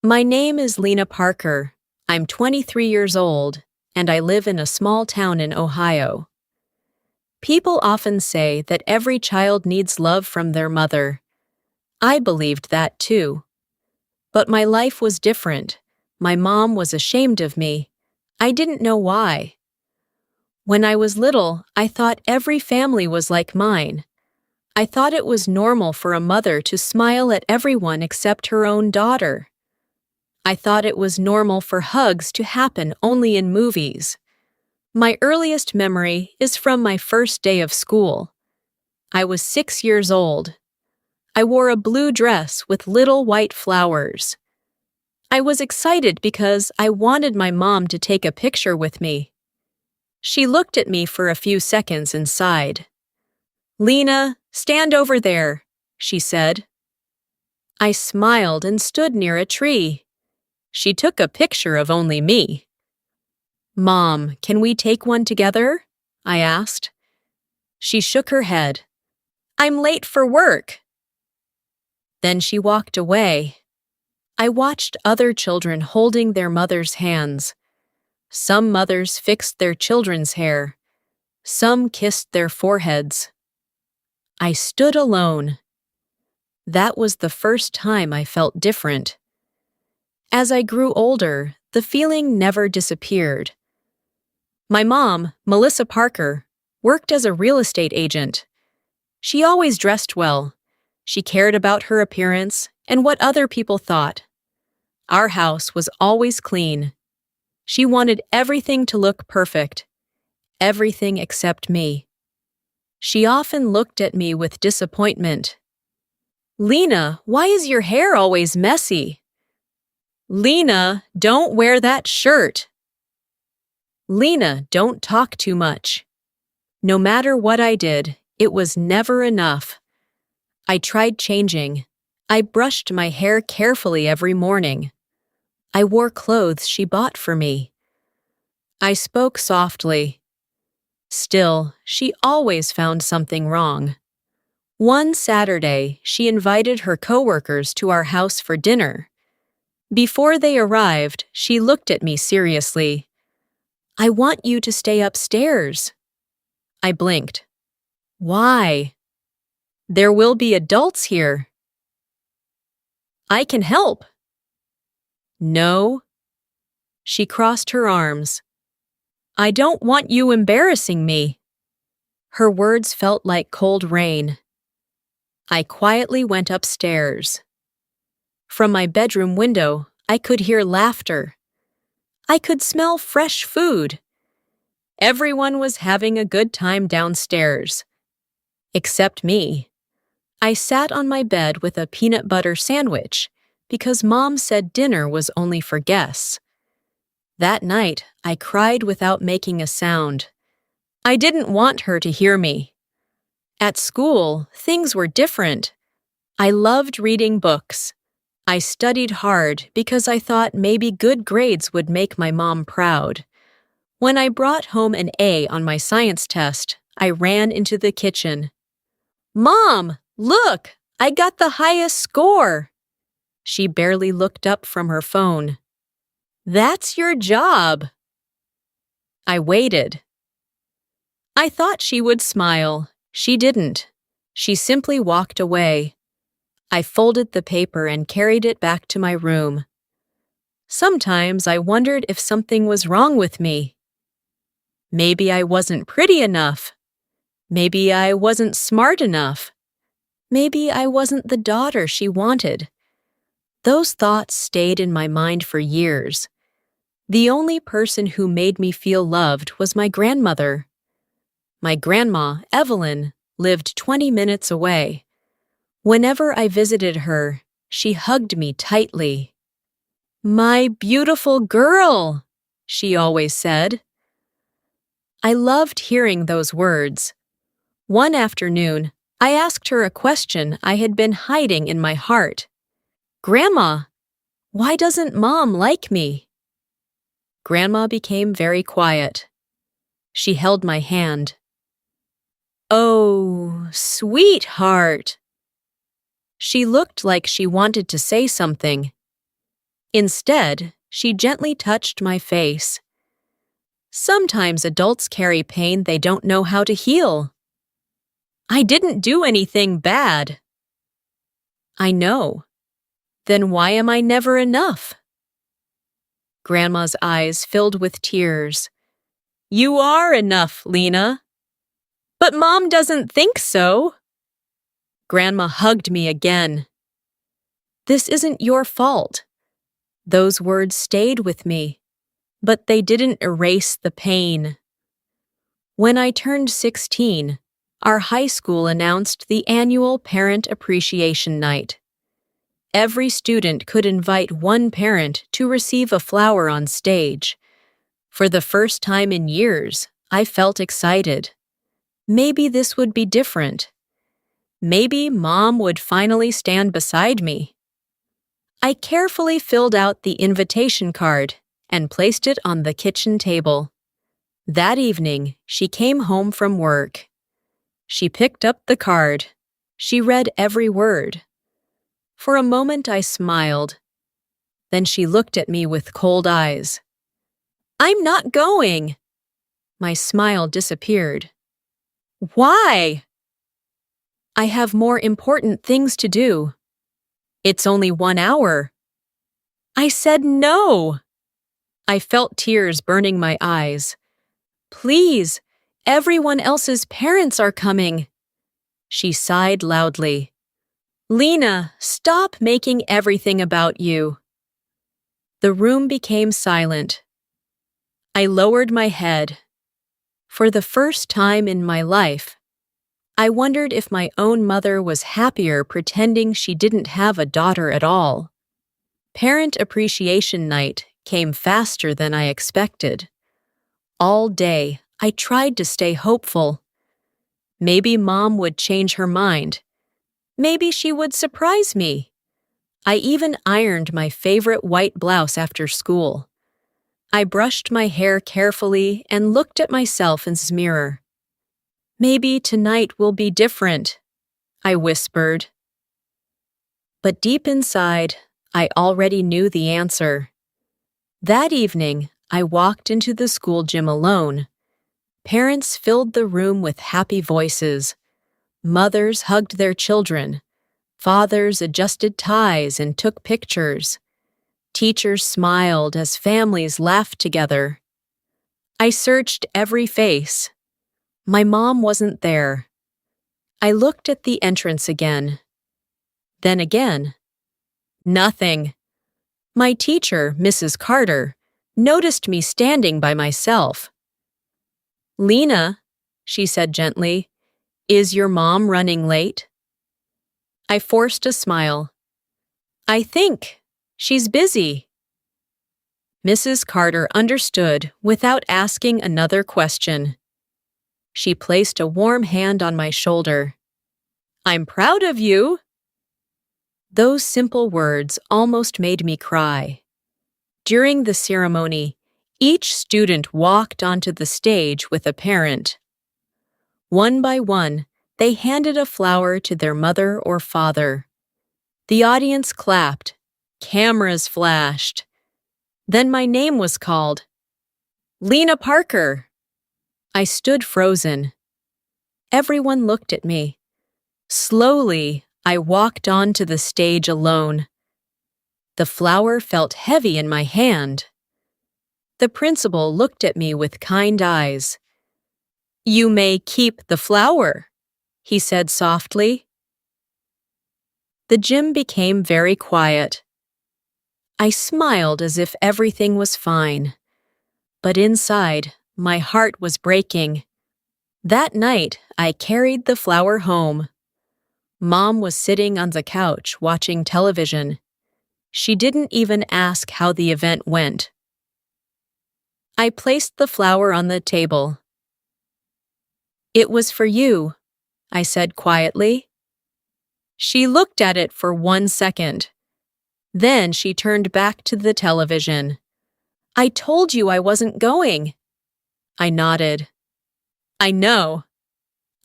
My name is Lena Parker. I'm 23 years old, and I live in a small town in Ohio. People often say that every child needs love from their mother. I believed that too. But my life was different. My mom was ashamed of me. I didn't know why. When I was little, I thought every family was like mine. I thought it was normal for a mother to smile at everyone except her own daughter. I thought it was normal for hugs to happen only in movies. My earliest memory is from my first day of school. I was 6 years old. I wore a blue dress with little white flowers. I was excited because I wanted my mom to take a picture with me. She looked at me for a few seconds and sighed. "Lena, stand over there," she said. I smiled and stood near a tree. She took a picture of only me. "Mom, can we take one together?" I asked. She shook her head. "I'm late for work." Then she walked away. I watched other children holding their mothers' hands. Some mothers fixed their children's hair. Some kissed their foreheads. I stood alone. That was the first time I felt different. As I grew older, the feeling never disappeared. My mom, Melissa Parker, worked as a real estate agent. She always dressed well. She cared about her appearance and what other people thought. Our house was always clean. She wanted everything to look perfect, everything except me. She often looked at me with disappointment. "Lena, why is your hair always messy?" "Lena, don't wear that shirt." "Lena, don't talk too much." No matter what I did, it was never enough. I tried changing. I brushed my hair carefully every morning. I wore clothes she bought for me. I spoke softly. Still, she always found something wrong. One Saturday, she invited her coworkers to our house for dinner. Before they arrived, she looked at me seriously. "I want you to stay upstairs." I blinked. "Why?" "There will be adults here." "I can help." "No." She crossed her arms. "I don't want you embarrassing me." Her words felt like cold rain. I quietly went upstairs. From my bedroom window, I could hear laughter. I could smell fresh food. Everyone was having a good time downstairs. Except me. I sat on my bed with a peanut butter sandwich because Mom said dinner was only for guests. That night, I cried without making a sound. I didn't want her to hear me. At school, things were different. I loved reading books. I studied hard because I thought maybe good grades would make my mom proud. When I brought home an A on my science test, I ran into the kitchen. "Mom, look, I got the highest score." She barely looked up from her phone. "That's your job." I waited. I thought she would smile. She didn't. She simply walked away. I folded the paper and carried it back to my room. Sometimes I wondered if something was wrong with me. Maybe I wasn't pretty enough. Maybe I wasn't smart enough. Maybe I wasn't the daughter she wanted. Those thoughts stayed in my mind for years. The only person who made me feel loved was my grandmother. My grandma, Evelyn, lived 20 minutes away. Whenever I visited her, she hugged me tightly. "My beautiful girl," she always said. I loved hearing those words. One afternoon, I asked her a question I had been hiding in my heart. "Grandma, why doesn't Mom like me?" Grandma became very quiet. She held my hand. "Oh, sweetheart." She looked like she wanted to say something. Instead, she gently touched my face. Sometimes adults carry pain they don't know how to heal. I didn't do anything bad. I know. Then why am I never enough? Grandma's eyes filled with tears. You are enough, Lena. But Mom doesn't think so. Grandma hugged me again. This isn't your fault. Those words stayed with me, but they didn't erase the pain. When I turned 16, our high school announced the annual Parent Appreciation Night. Every student could invite one parent to receive a flower on stage. For the first time in years, I felt excited. Maybe this would be different. Maybe Mom would finally stand beside me. I carefully filled out the invitation card and placed it on the kitchen table. That evening, she came home from work. She picked up the card. She read every word. For a moment, I smiled. Then she looked at me with cold eyes. I'm not going. My smile disappeared. Why? I have more important things to do. It's only 1 hour. I said no. I felt tears burning my eyes. Please, everyone else's parents are coming. She sighed loudly. Lena, stop making everything about you. The room became silent. I lowered my head. For the first time in my life, I wondered if my own mother was happier pretending she didn't have a daughter at all. Parent Appreciation Night came faster than I expected. All day, I tried to stay hopeful. Maybe Mom would change her mind. Maybe she would surprise me. I even ironed my favorite white blouse after school. I brushed my hair carefully and looked at myself in the mirror. Maybe tonight will be different, I whispered. But deep inside, I already knew the answer. That evening, I walked into the school gym alone. Parents filled the room with happy voices. Mothers hugged their children. Fathers adjusted ties and took pictures. Teachers smiled as families laughed together. I searched every face. My mom wasn't there. I looked at the entrance again. Then again. Nothing. My teacher, Mrs. Carter, noticed me standing by myself. Lena, she said gently, is your mom running late? I forced a smile. I think she's busy. Mrs. Carter understood without asking another question. She placed a warm hand on my shoulder. I'm proud of you. Those simple words almost made me cry. During the ceremony, each student walked onto the stage with a parent. One by one, they handed a flower to their mother or father. The audience clapped. Cameras flashed. Then my name was called. Lena Parker. I stood frozen. Everyone looked at me. Slowly, I walked onto the stage alone. The flower felt heavy in my hand. The principal looked at me with kind eyes. You may keep the flower, he said softly. The gym became very quiet. I smiled as if everything was fine. But inside, my heart was breaking. That night, I carried the flower home. Mom was sitting on the couch watching television. She didn't even ask how the event went. I placed the flower on the table. It was for you, I said quietly. She looked at it for 1 second. Then she turned back to the television. I told you I wasn't going. I nodded. I know.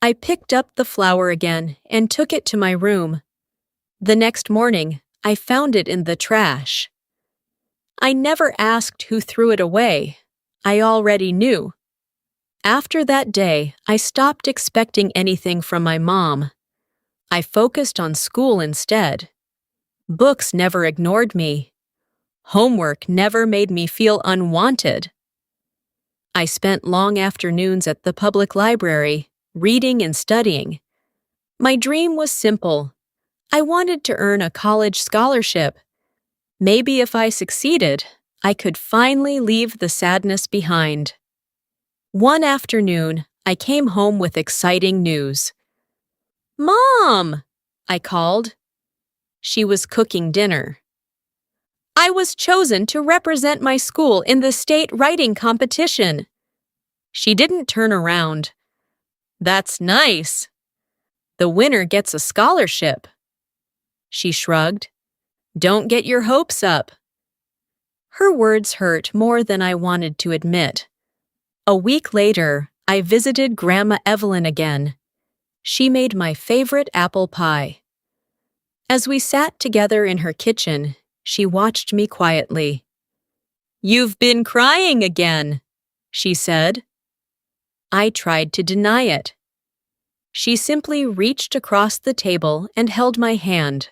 I picked up the flower again and took it to my room. The next morning, I found it in the trash. I never asked who threw it away. I already knew. After that day, I stopped expecting anything from my mom. I focused on school instead. Books never ignored me. Homework never made me feel unwanted. I spent long afternoons at the public library, reading and studying. My dream was simple. I wanted to earn a college scholarship. Maybe if I succeeded, I could finally leave the sadness behind. One afternoon, I came home with exciting news. "Mom!" I called. She was cooking dinner. "I was chosen to represent my school in the state writing competition." She didn't turn around. "That's nice. The winner gets a scholarship." She shrugged. "Don't get your hopes up." Her words hurt more than I wanted to admit. A week later, I visited Grandma Evelyn again. She made my favorite apple pie. As we sat together in her kitchen, she watched me quietly. "You've been crying again," she said. I tried to deny it. She simply reached across the table and held my hand.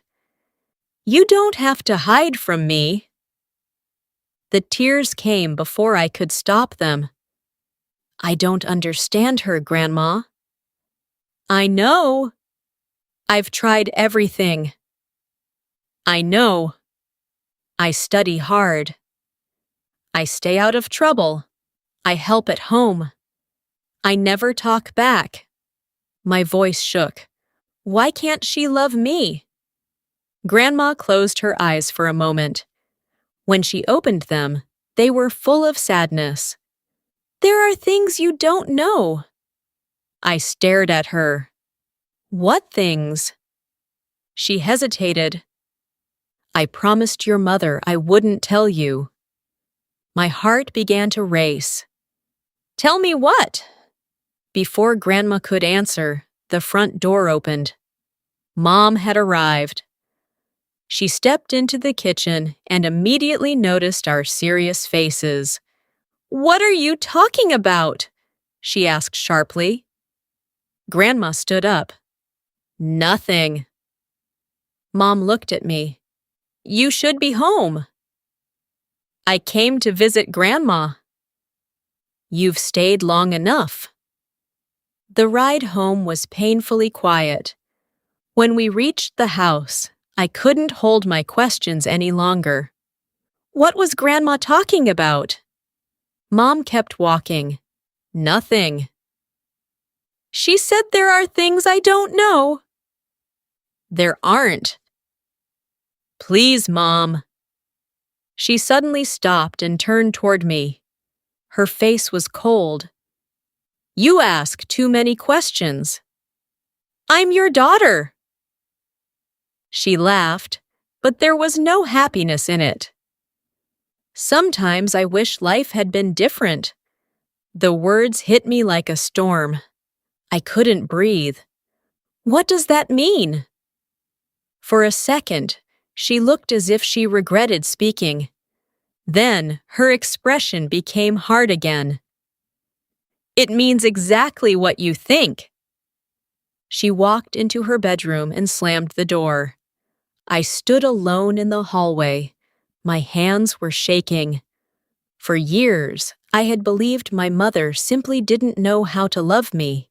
"You don't have to hide from me." The tears came before I could stop them. "I don't understand her, Grandma." "I know. I've tried everything." "I know. I study hard. I stay out of trouble. I help at home. I never talk back." My voice shook. Why can't she love me? Grandma closed her eyes for a moment. When she opened them, they were full of sadness. "There are things you don't know." I stared at her. "What things?" She hesitated. "I promised your mother I wouldn't tell you." My heart began to race. "Tell me what?" Before Grandma could answer, the front door opened. Mom had arrived. She stepped into the kitchen and immediately noticed our serious faces. "What are you talking about?" she asked sharply. Grandma stood up. "Nothing." Mom looked at me. "You should be home." "I came to visit Grandma." "You've stayed long enough." The ride home was painfully quiet. When we reached the house, I couldn't hold my questions any longer. What was Grandma talking about? Mom kept walking. "Nothing." "She said there are things I don't know." "There aren't." "Please, Mom." She suddenly stopped and turned toward me. Her face was cold. "You ask too many questions." "I'm your daughter." She laughed, but there was no happiness in it. "Sometimes I wish life had been different." The words hit me like a storm. I couldn't breathe. "What does that mean?" For a second, she looked as if she regretted speaking. Then, her expression became hard again. "It means exactly what you think." She walked into her bedroom and slammed the door. I stood alone in the hallway. My hands were shaking. For years, I had believed my mother simply didn't know how to love me.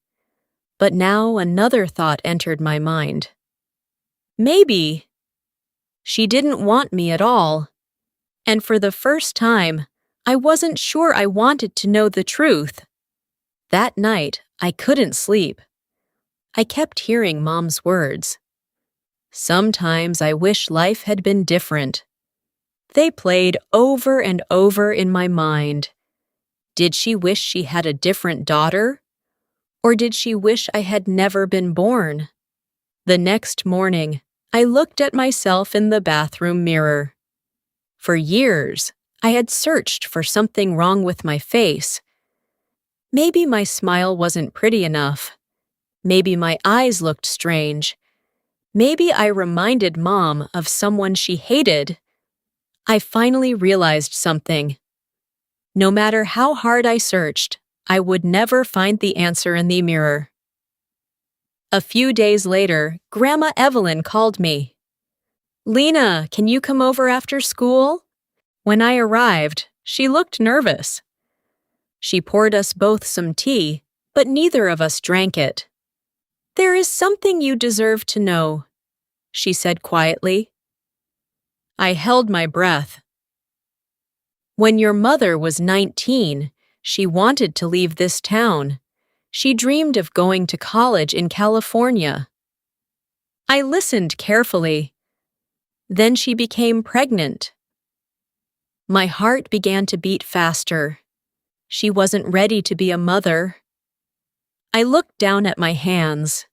But now another thought entered my mind. Maybe she didn't want me at all. And for the first time, I wasn't sure I wanted to know the truth. That night, I couldn't sleep. I kept hearing Mom's words. Sometimes I wish life had been different. They played over and over in my mind. Did she wish she had a different daughter? Or did she wish I had never been born? The next morning, I looked at myself in the bathroom mirror. For years, I had searched for something wrong with my face. Maybe my smile wasn't pretty enough. Maybe my eyes looked strange. Maybe I reminded Mom of someone she hated. I finally realized something. No matter how hard I searched, I would never find the answer in the mirror. A few days later, Grandma Evelyn called me. "Lena, can you come over after school?" When I arrived, she looked nervous. She poured us both some tea, but neither of us drank it. "There is something you deserve to know," she said quietly. I held my breath. When your mother was 19, she wanted to leave this town. She dreamed of going to college in California. I listened carefully. Then she became pregnant. My heart began to beat faster. She wasn't ready to be a mother. I looked down at my hands.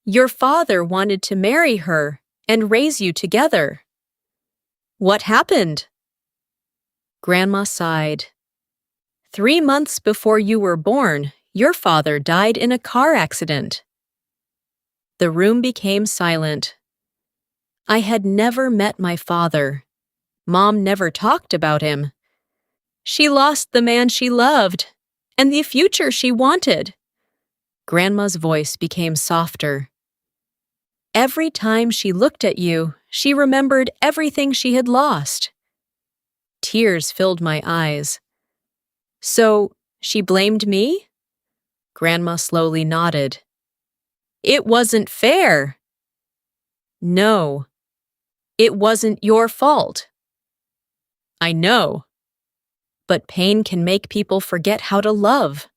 Your father wanted to marry her and raise you together. What happened? Grandma sighed. 3 months before you were born, your father died in a car accident. The room became silent. I had never met my father. Mom never talked about him. She lost the man she loved and the future she wanted. Grandma's voice became softer. Every time she looked at you, she remembered everything she had lost. Tears filled my eyes. So, she blamed me? Grandma slowly nodded. It wasn't fair. No, it wasn't your fault. I know. But pain can make people forget how to love.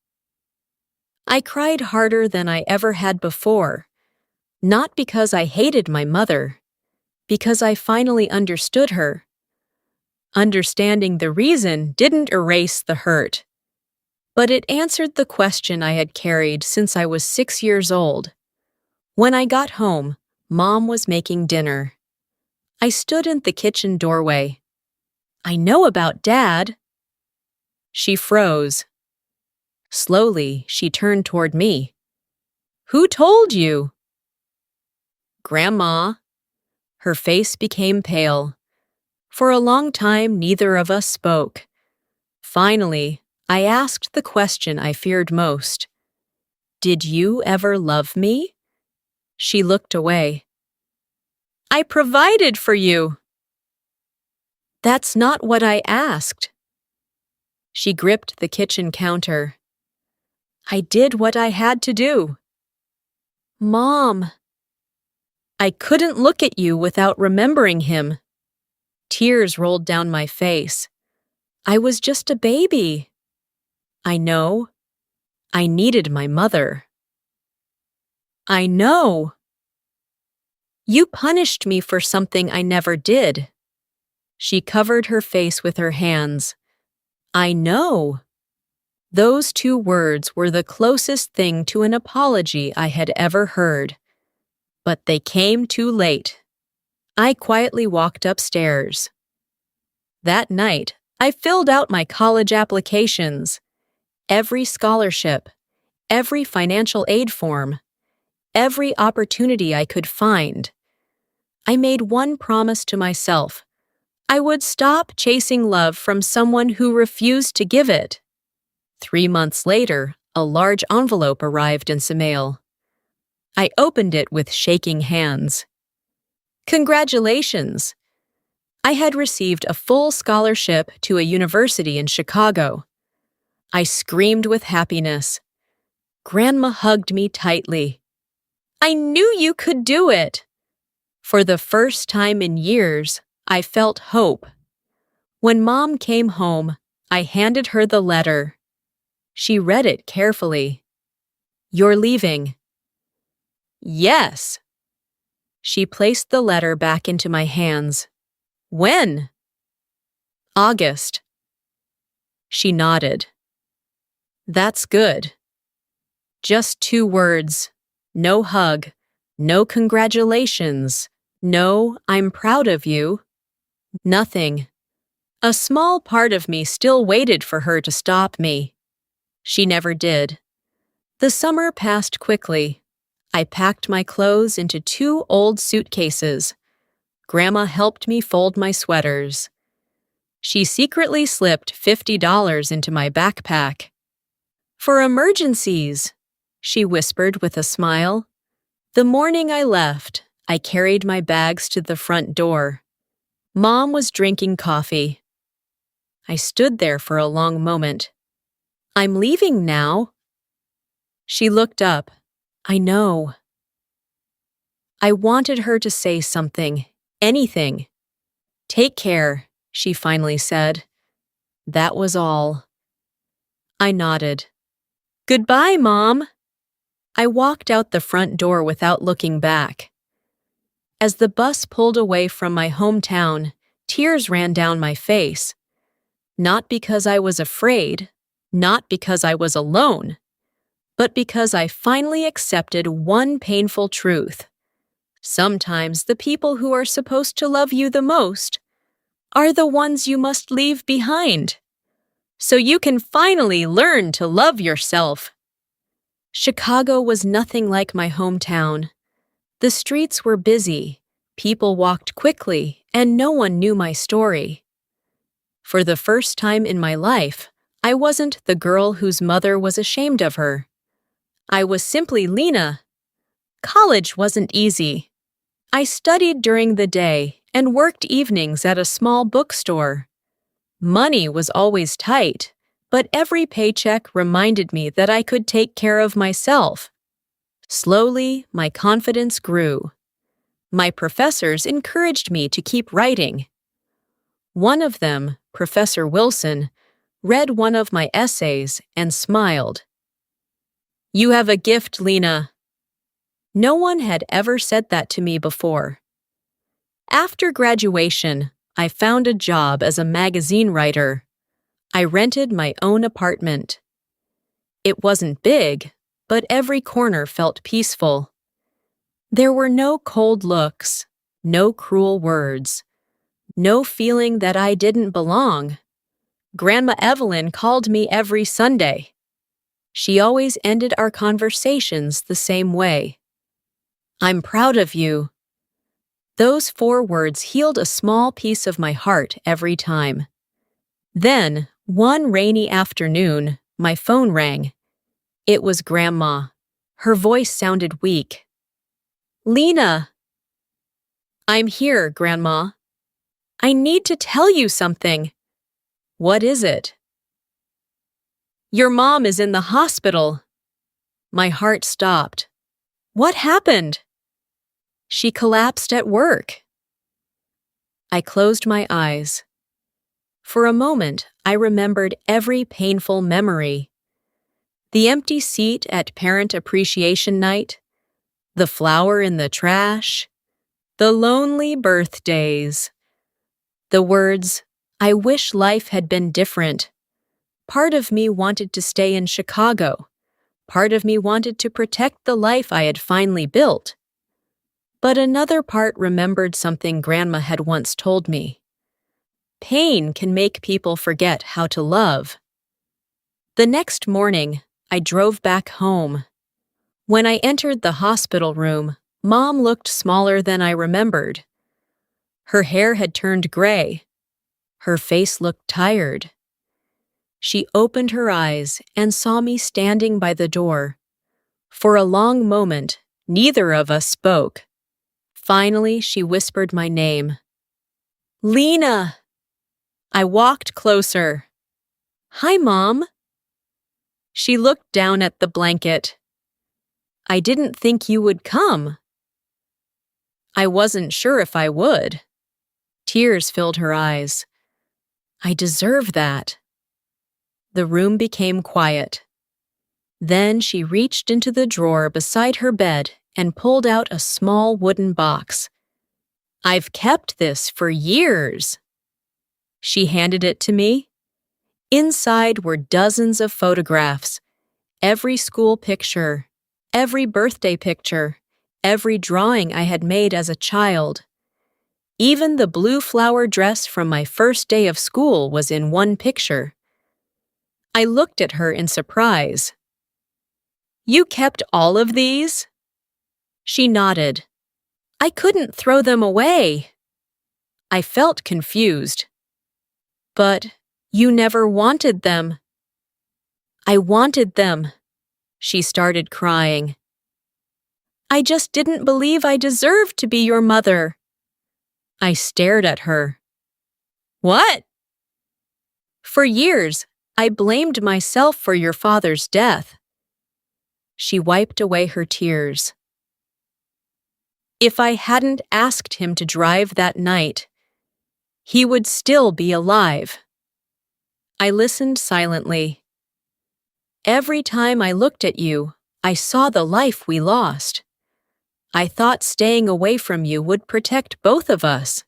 I cried harder than I ever had before, not because I hated my mother, because I finally understood her. Understanding the reason didn't erase the hurt, but it answered the question I had carried since I was 6 years old. When I got home, Mom was making dinner. I stood in the kitchen doorway. I know about Dad. She froze. Slowly, she turned toward me. Who told you? Grandma. Her face became pale. For a long time, neither of us spoke. Finally, I asked the question I feared most. Did you ever love me? She looked away. I provided for you. That's not what I asked. She gripped the kitchen counter. I did what I had to do. Mom. I couldn't look at you without remembering him. Tears rolled down my face. I was just a baby. I know. I needed my mother. I know. You punished me for something I never did. She covered her face with her hands. I know. Those 2 words were the closest thing to an apology I had ever heard. But they came too late. I quietly walked upstairs. That night, I filled out my college applications. Every scholarship, every financial aid form, every opportunity I could find. I made one promise to myself. I would stop chasing love from someone who refused to give it. 3 months later, a large envelope arrived in some mail. I opened it with shaking hands. Congratulations! I had received a full scholarship to a university in Chicago. I screamed with happiness. Grandma hugged me tightly. I knew you could do it! For the first time in years, I felt hope. When Mom came home, I handed her the letter. She read it carefully. You're leaving. Yes. She placed the letter back into my hands. When? August. She nodded. That's good. Just 2 words. No hug. No congratulations. No, I'm proud of you. Nothing. A small part of me still waited for her to stop me. She never did. The summer passed quickly. I packed my clothes into 2 old suitcases. Grandma helped me fold my sweaters. She secretly slipped $50 into my backpack. For emergencies, she whispered with a smile. The morning I left, I carried my bags to the front door. Mom was drinking coffee. I stood there for a long moment. I'm leaving now. She looked up. I know. I wanted her to say something, anything. Take care, she finally said. That was all. I nodded. Goodbye, Mom. I walked out the front door without looking back. As the bus pulled away from my hometown, tears ran down my face. Not because I was afraid, not because I was alone, but because I finally accepted one painful truth. Sometimes the people who are supposed to love you the most are the ones you must leave behind, so you can finally learn to love yourself. Chicago was nothing like my hometown. The streets were busy, people walked quickly, and no one knew my story. For the first time in my life, I wasn't the girl whose mother was ashamed of her. I was simply Lena. College wasn't easy. I studied during the day and worked evenings at a small bookstore. Money was always tight, but every paycheck reminded me that I could take care of myself. Slowly, my confidence grew. My professors encouraged me to keep writing. One of them, Professor Wilson, read one of my essays and smiled. You have a gift, Lena. No one had ever said that to me before. After graduation, I found a job as a magazine writer. I rented my own apartment. It wasn't big, but every corner felt peaceful. There were no cold looks, no cruel words, no feeling that I didn't belong. Grandma Evelyn called me every Sunday. She always ended our conversations the same way. I'm proud of you. Those 4 words healed a small piece of my heart every time. Then, one rainy afternoon, my phone rang. It was Grandma. Her voice sounded weak. Lena. I'm here, Grandma. I need to tell you something. What is it? Your mom is in the hospital. My heart stopped. What happened? She collapsed at work. I closed my eyes. For a moment, I remembered every painful memory. The empty seat at parent appreciation night, the flower in the trash, the lonely birthdays, the words, I wish life had been different. Part of me wanted to stay in Chicago. Part of me wanted to protect the life I had finally built. But another part remembered something Grandma had once told me. Pain can make people forget how to love. The next morning, I drove back home. When I entered the hospital room, Mom looked smaller than I remembered. Her hair had turned gray. Her face looked tired. She opened her eyes and saw me standing by the door. For a long moment, neither of us spoke. Finally, she whispered my name. Lena! I walked closer. Hi, Mom. She looked down at the blanket. I didn't think you would come. I wasn't sure if I would. Tears filled her eyes. I deserve that. The room became quiet. Then she reached into the drawer beside her bed and pulled out a small wooden box. I've kept this for years. She handed it to me. Inside were dozens of photographs, every school picture, every birthday picture, every drawing I had made as a child. Even the blue flower dress from my first day of school was in one picture. I looked at her in surprise. You kept all of these? She nodded. I couldn't throw them away. I felt confused. But you never wanted them. I wanted them. She started crying. I just didn't believe I deserved to be your mother. I stared at her. What? For years, I blamed myself for your father's death. She wiped away her tears. If I hadn't asked him to drive that night, he would still be alive. I listened silently. Every time I looked at you, I saw the life we lost. I thought staying away from you would protect both of us.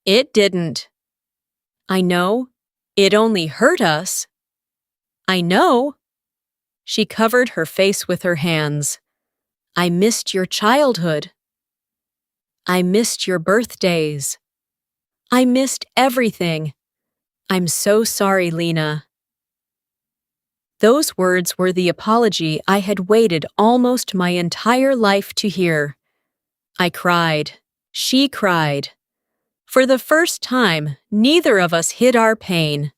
It didn't. I know. It only hurt us. I know. She covered her face with her hands. I missed your childhood. I missed your birthdays. I missed everything. I'm so sorry, Lena. Those words were the apology I had waited almost my entire life to hear. I cried. She cried. For the first time, neither of us hid our pain.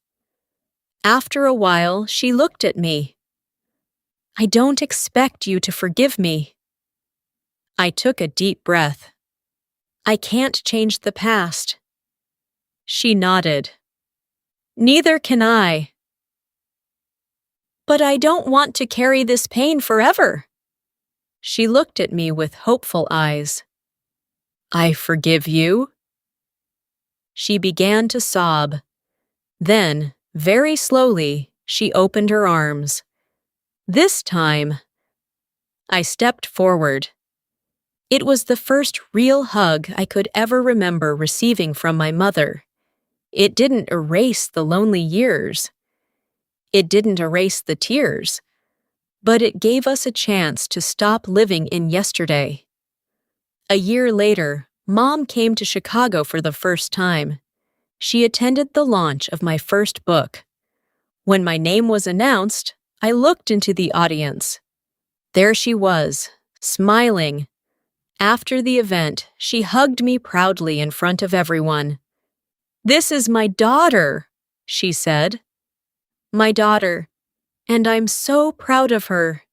After a while, she looked at me. I don't expect you to forgive me. I took a deep breath. I can't change the past. She nodded. Neither can I. But I don't want to carry this pain forever. She looked at me with hopeful eyes. I forgive you. She began to sob. Then, very slowly, she opened her arms. This time, I stepped forward. It was the first real hug I could ever remember receiving from my mother. It didn't erase the lonely years. It didn't erase the tears. But it gave us a chance to stop living in yesterday. A year later, Mom came to Chicago for the first time. She attended the launch of my first book. When my name was announced, I looked into the audience. There she was, smiling. After the event, she hugged me proudly in front of everyone. "This is my daughter," she said. My daughter, and I'm so proud of her.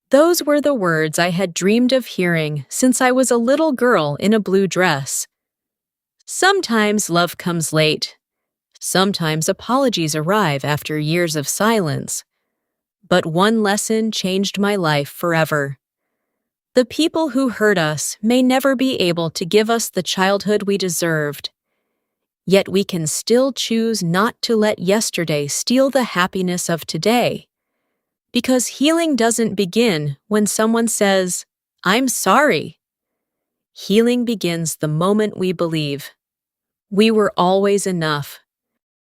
Those were the words I had dreamed of hearing since I was a little girl in a blue dress. Sometimes love comes late. Sometimes apologies arrive after years of silence. But one lesson changed my life forever. The people who hurt us may never be able to give us the childhood we deserved. Yet we can still choose not to let yesterday steal the happiness of today. Because healing doesn't begin when someone says, "I'm sorry." Healing begins the moment we believe we were always enough,